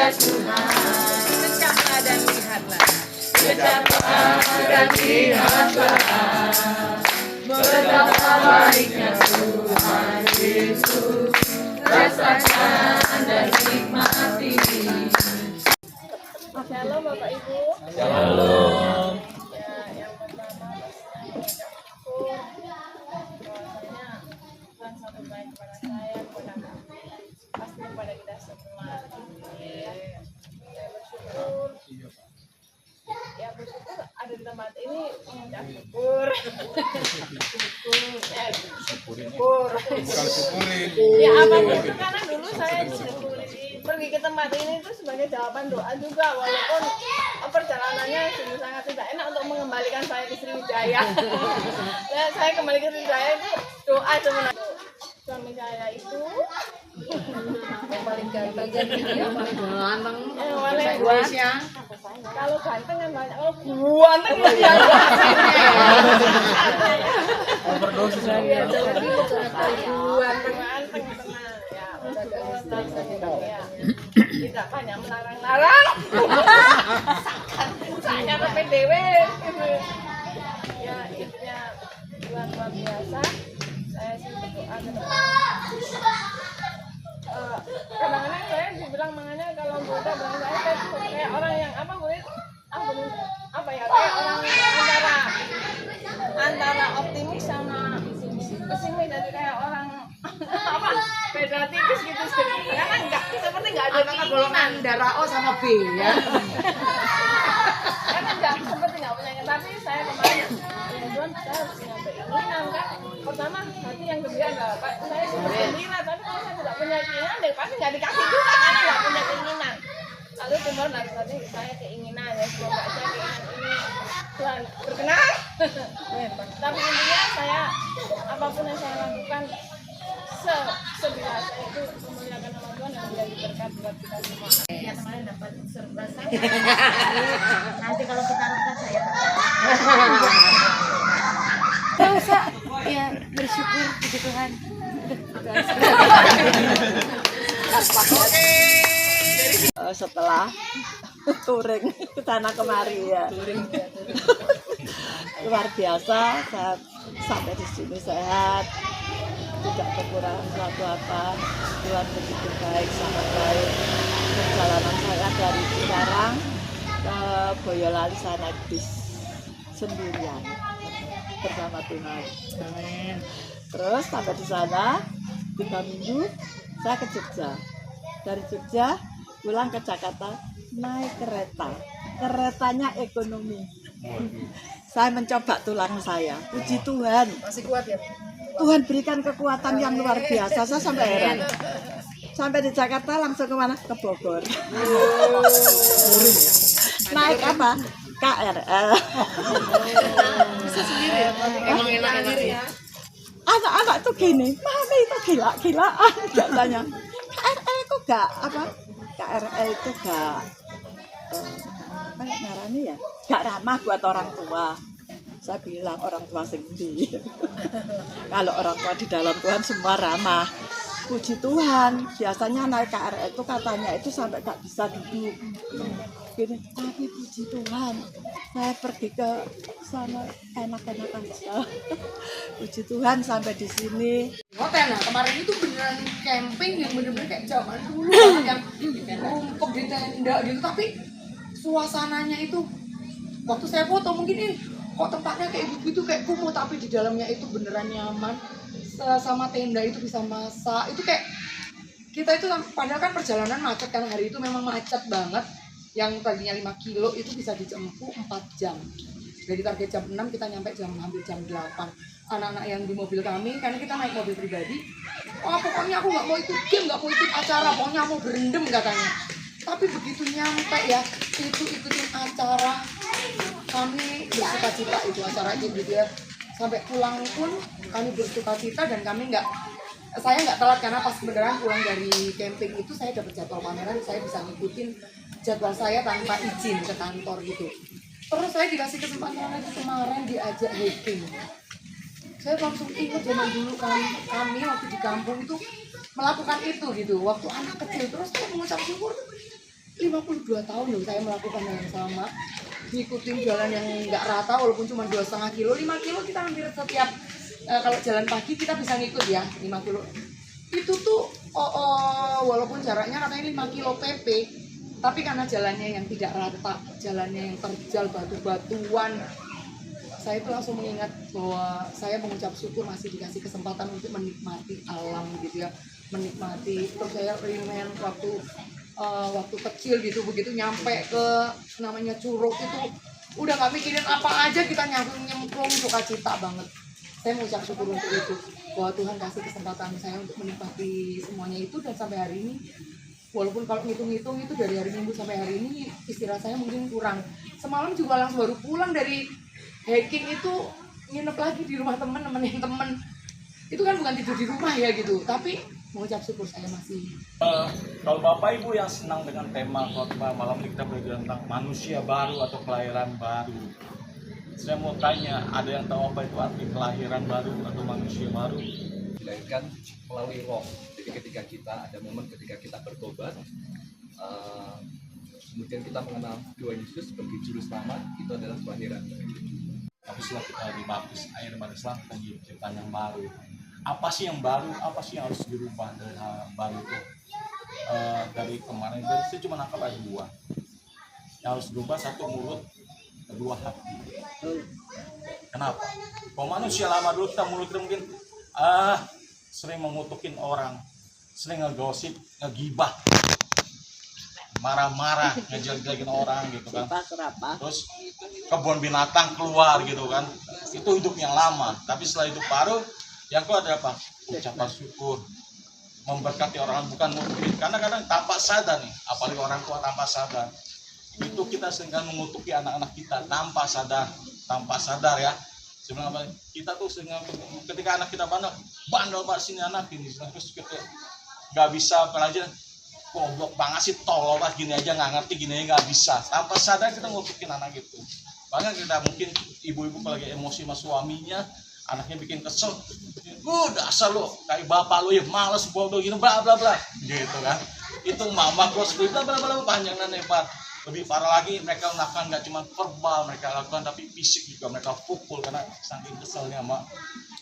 ya Tuhan. Ucaplah dan lihatlah. Ucaplah dan lihatlah betapa baiknya Tuhan Yesus. Rasakan dan nikmati. Shalom Bapak Ibu. Halo. Ya, yang pertama syukur bahwasanya Tuhan selalu baik kepada saya, kepada kami, pasti kepada kita semua. Ya, saya bersyukur. Ya bersyukur ada di tempat ini mengucap syukur. Syukur. Ya apapun itu karena dulu saya pergi ke tempat ini itu sebagai jawaban doa juga, walaupun perjalanannya sungguh sangat tidak enak untuk mengembalikan saya ke Sriwijaya. Dan saya kembali ke Sriwijaya itu doa sebenarnya. Suami saya itu Yang paling ganteng jadi dia paling ganteng. kalau ganteng kan banyak, kalau ganteng kan dia Overdosis ya ganteng tenang ya udah ya tidak banyak melarang-larang saya ke PDW ya intinya luar biasa. Saya sih berdoa ke depan. Kadang-kadang saya dibilang makanya kalau muda bilang saya kayak orang yang apa Bu? Apa ya, kayak orang antara optimis sama pesimis, jadi kayak orang apa beda tipis gitu sebenarnya kan enggak seperti enggak ada kata golongan Darah O sama B ya. kan enggak seperti enggak punya, tapi saya kemarin ya Tuhan saya harus punya keinginan kan. Pertama hati yang gembira enggak Pak, saya sudah gembira, tapi kalau saya tidak punya keinginan ya pasti enggak dikasih juga karena enggak punya keinginan. Lalu timur tadi saya keinginan ya semoga aja keinginan ini Tuhan berkenan. Tapi intinya saya apapun yang saya lakukan sebila saya itu memuliakan nama Tuhan dan menjadi berkat buat kita semua. Ya kemarin dapat surprise. Nanti kalau kita rekam saya Gak usah, ya bersyukur puji Tuhan. Setelah touring ke sana kemari ya luar biasa, saya sampai di sini sehat, tidak kekurangan suatu apa. Tuhan begitu baik, sangat baik. Perjalanan saya dari Cikarang ke Boyolali saya naik bis sendirian bersama Tuhan. Terus sampai di sana 3 minggu saya ke Jogja. Dari Jogja pulang ke Jakarta naik kereta. Keretanya ekonomi. Saya mencoba tulang saya. Puji Tuhan. masih kuat ya. Tuhan berikan kekuatan yang luar biasa. Saya sampai heran. Sampai di Jakarta langsung kemana? Ke Bogor. Naik apa? KRL. Emang enak ya. Anak-anak tuh gini, mami itu gila-gilaan katanya. KRL itu gak apa? KRL itu gak apa ngarani ya? Gak ramah buat orang tua. Saya bilang orang tua sendiri. Kalau orang tua di dalam Tuhan semua ramah. Puji Tuhan, biasanya naik KRL itu katanya itu sampai gak bisa duduk. Gini, tapi puji Tuhan, saya pergi ke sana enak-enak aja. Puji Tuhan sampai di sini. Hotel, nah kemarin itu beneran camping yang bener-bener kayak zaman dulu banget yang rumput di tenda gitu, tapi suasananya itu waktu saya foto mungkin ini kok tempatnya kayak begitu kayak kumuh, tapi di dalamnya itu beneran nyaman. Sama tenda itu bisa masak, itu kayak kita itu padahal kan perjalanan macet kan, hari itu memang macet banget, yang tadinya 5 kilo itu bisa ditempuh 4 jam. Dari target jam 6 kita nyampe hampir jam 8. Anak-anak yang di mobil kami, karena kita naik mobil pribadi, oh pokoknya aku nggak mau ikut game, nggak mau ikut acara, pokoknya mau berendam katanya. Tapi begitu nyampe ya, itu ikutin acara, kami bersuka cita itu acara itu gitu ya. Sampai pulang pun kami bersuka cita dan kami saya nggak telat karena pas beneran pulang dari camping itu saya dapat jadwal pameran, saya bisa ngikutin jadwal saya tanpa izin ke kantor gitu. Terus saya dikasih kesempatan lagi kemarin diajak hiking. Saya langsung ingat zaman dulu kami waktu di kampung itu melakukan itu gitu, waktu anak kecil. Terus saya mengucap syukur, 52 tahun loh saya melakukan hal yang sama, ngikutin jalan yang nggak rata walaupun cuma 2,5 kilo, 5 kilo kita hampir setiap kalau jalan pagi kita bisa ngikut ya 5 kilo. Itu tuh walaupun jaraknya katanya 5 kilo PP, tapi karena jalannya yang tidak rata, jalannya yang terjal batu-batuan, saya itu langsung mengingat bahwa saya mengucap syukur masih dikasih kesempatan untuk menikmati alam gitu ya, menikmati. Terus saya ringan waktu kecil gitu, begitu nyampe ke namanya Curug itu udah nggak mikirin apa aja, kita nyemplung sukacita banget. Saya mengucap syukur untuk itu, bahwa Tuhan kasih kesempatan saya untuk menikmati semuanya itu. Dan sampai hari ini, walaupun kalau ngitung-ngitung itu dari hari Minggu sampai hari ini istirahat saya mungkin kurang. Semalam juga langsung baru pulang dari hiking itu, nginep lagi di rumah temen, nemenin temen. Itu kan bukan tidur di rumah ya gitu, tapi mengucap syukur saya masih. Kalau Bapak Ibu yang senang dengan tema khotbah malam ini, kita belajar tentang manusia baru atau kelahiran baru. Saya mau tanya, ada yang tahu apa itu arti kelahiran baru atau manusia baru? Dilahirkan melalui roh. Jadi ketika kita ada momen ketika kita bertobat, kemudian kita mengenal Tuhan Yesus sebagai juru selamat, itu adalah kelahiran. Tapi setelah kita dibaptis air barislah penciptaan yang baru. Apa sih yang baru? Apa sih yang harus dirubah dari hal baru itu? Dari kemarin saya cuma nangkap ada 2. Yang harus dirubah, 1 mulut, 2 hati. Kenapa? Kalau manusia lama dulu mulut kita mungkin sering mengutukin orang, sering ngegosip, ngegibah, marah-marah, ngejelek-jelekin orang gitu kan. Terus kebun binatang keluar gitu kan. Itu hidup yang lama. Tapi setelah hidup baru, yang kedua ada apa? Ucapan syukur, memberkati orang, bukan mungkin. Karena kadang tanpa sadar nih, apalagi orang tua tanpa sadar, itu kita sering mengutuki anak-anak kita tanpa sadar ya. Sebenarnya kita tuh sering, ketika anak kita bandel banget sini anak ini, terus kita nggak bisa pelajaran, goblok banget sih, tolol banget gini aja nggak ngerti, gini aja nggak bisa. Tanpa sadar kita ngutukin anak itu. Bahkan kita mungkin ibu-ibu kalau lagi emosi sama suaminya, anaknya bikin kesel, dasar lo kayak bapak lo ya, males bodoh gini bla bla bla gitu kan. Itu mama bos bla bla bla panjang dan lebar. Lebih parah lagi, mereka melakukan nggak cuma verbal mereka lakukan, tapi fisik juga mereka pukul karena saking keselnya sama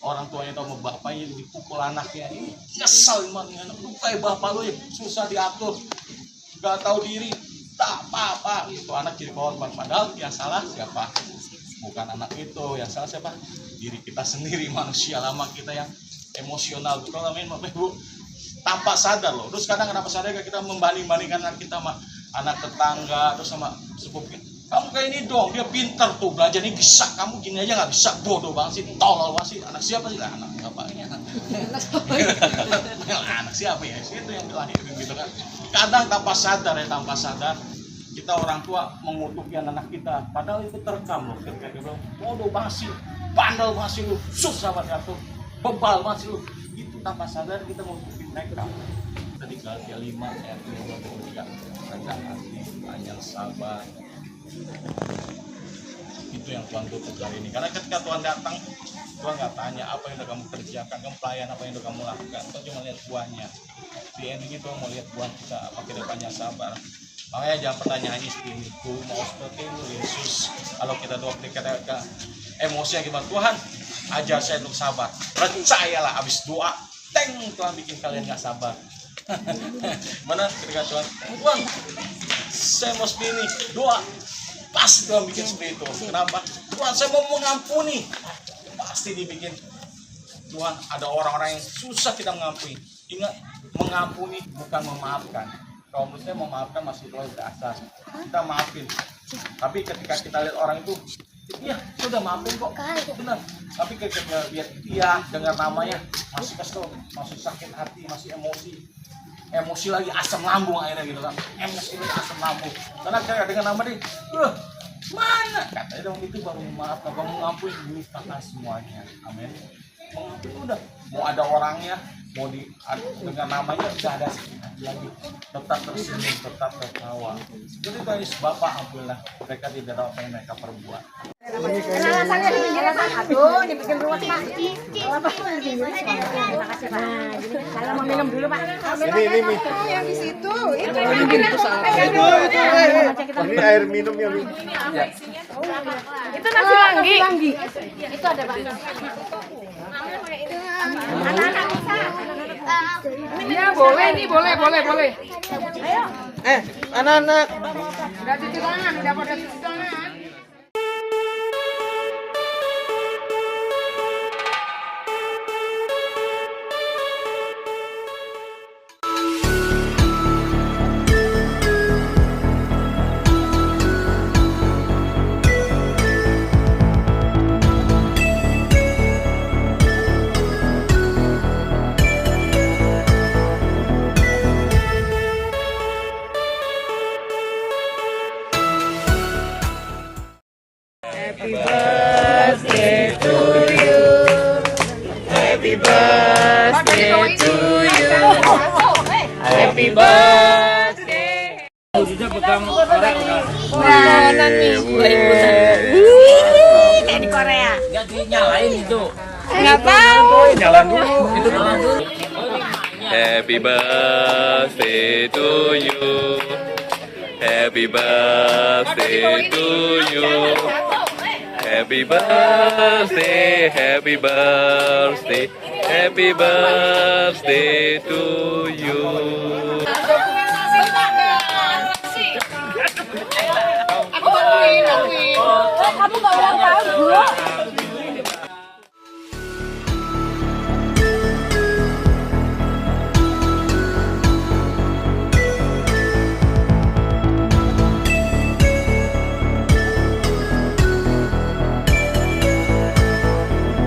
orang tuanya atau sama bapaknya dipukul anaknya. Ini nyesel emangnya, lu kayak bapak lo ya, susah diatur, nggak tahu diri, tak apa-apa. Itu anak jadi korban, padahal yang salah siapa? Bukan anak itu, yang salah siapa? Diri kita sendiri, manusia lama kita yang emosional. Betul namanya Bapak Ibu, tanpa sadar loh. Terus kadang kenapa sadar kita membanding-bandingkan anak kita sama anak tetangga atau sama sepupu. Kamu kayak ini dong, dia pintar tuh, belajar ini bisa, kamu gini aja nggak bisa, bodoh banget sih, tolol banget sih. Anak siapa sih? Anak bapaknya. Anak siapa ya? Itu yang dilahirin gitu kan. Kadang tanpa sadar kita orang tua mengutuki anak kita, padahal itu terekam loh. Ketika dia bilang, bodoh banget sih, bandel banget sih lu, susah banget tuh, bebal banget sih lu. Itu tanpa sadar kita mengutuki mereka. Tadi Galatia 5 ayat 23, rendah hati, banyak sabar. Itu yang Tuhan tutup hari ini. Karena ketika Tuhan datang, Tuhan nggak tanya apa yang udah kamu kerjakan, kamu pelayan apa yang udah kamu lakukan. Tuhan cuma lihat buahnya. Di ending itu mau lihat buah kita, apa kita banyak sabar. Makanya jangan pertanyaannya seperti itu, mau seperti itu Yesus. Kalau kita doa kita emosi gimana, Tuhan ajar saya untuk sabar. Percayalah, habis doa, Tuhan bikin kalian nggak sabar. Mana ketika Tuhan saya mau seperti ini, doa, pasti Tuhan bikin seperti itu. Kenapa? Tuhan saya mau mengampuni, pasti dibikin. Tuhan ada orang-orang yang susah kita mengampuni. Ingat, mengampuni bukan memaafkan. Kalau menurut saya memaafkan masih terlalu dasar, kita maafin. Tapi ketika kita lihat orang itu, iya sudah maafin kok, benar. Tapi ketika lihat dia dengar namanya masih kesel, masih sakit hati, masih emosi lagi, asam lambung akhirnya gitu kan, emosi lagi asam lambung. Karena kayak dengan nama dia, mana? Katanya dong itu baru memaafkan, kamu mengampuni lupakan semuanya. Amin. Mengampuni udah, mau ada orangnya, mau dengan namanya tidak ada sakit hati lagi, tetap tersenyum, tetap tertawa. Jadi guys, Bapak ampunilah mereka tidak tahu apa yang mereka perbuat. Alasannya di pinggir Pak. Aduh, dibikin ruwet Pak. Apa di pinggir? Terima kasih Pak. Saya mau minum dulu Pak. Ini Yang di situ. Itu ini air minum ya, Mi. itu nasi langgi. Itu ada Pak. Anak-anak bisa. Iya, boleh nih, boleh. Ayo. Anak-anak. Udah cuci tangan, udah pada cuci tangan. Kayak di Korea. Happy birthday to you. Happy birthday to you. Happy birthday, happy birthday, happy birthday to you. Kamu nggak ulang tahun, Bu?